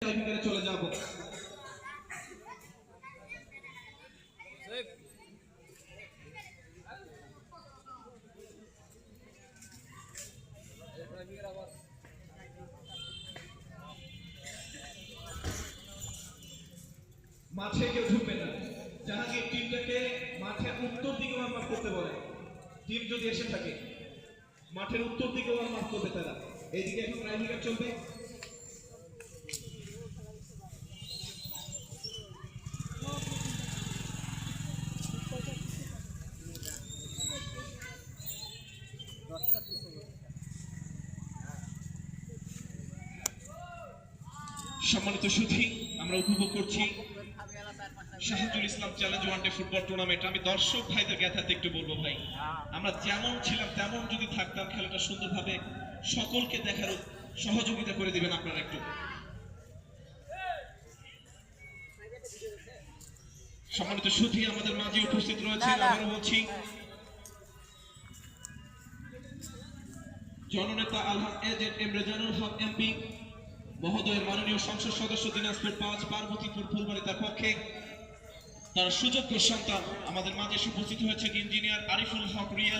চলে যাব। মাঠে কেউ ঢুকবে না। জাহাঙ্গীর টিমটাকে মাঠের উত্তর দিকে মার্ক করতে বলে। টিম যদি এসে থাকে মাঠের উত্তর দিকে মার্ক করবে তারা। এইদিকে এখন রাইডিং চলবে। সম্মানিত সুধী, আমরা উপভোগ করছি শাহজুল ইসলাম চ্যালেঞ্জ ওয়ানডে ফুটবল টুর্নামেন্ট। আমি দর্শক ভাইদের জ্ঞাতাতে একটু বলবো, ভাই আমরা যেমন ছিলাম তেমন যদি থাকতাম, খেলাটা সুন্দরভাবে সকলকে দেখার সহযোগিতা করে দিবেন আপনারা একটু। সম্মানিত সুধী, আমাদের মাঝে উপস্থিত রয়েছেন, আবারও বলছি, জননেতা আলহাজ এজেড এম রেজানুল হক এমপি মহোদয়ের মাননীয় সংসদ সদস্য দিনাজপুর ৫ পার্বতীপুর ফুলবাড়ি তার পক্ষে তার সুযোগ্য সন্তান আমাদের মাঝে উপস্থিত হয়েছে ইঞ্জিনিয়ার আরিফুল হক রিয়াল।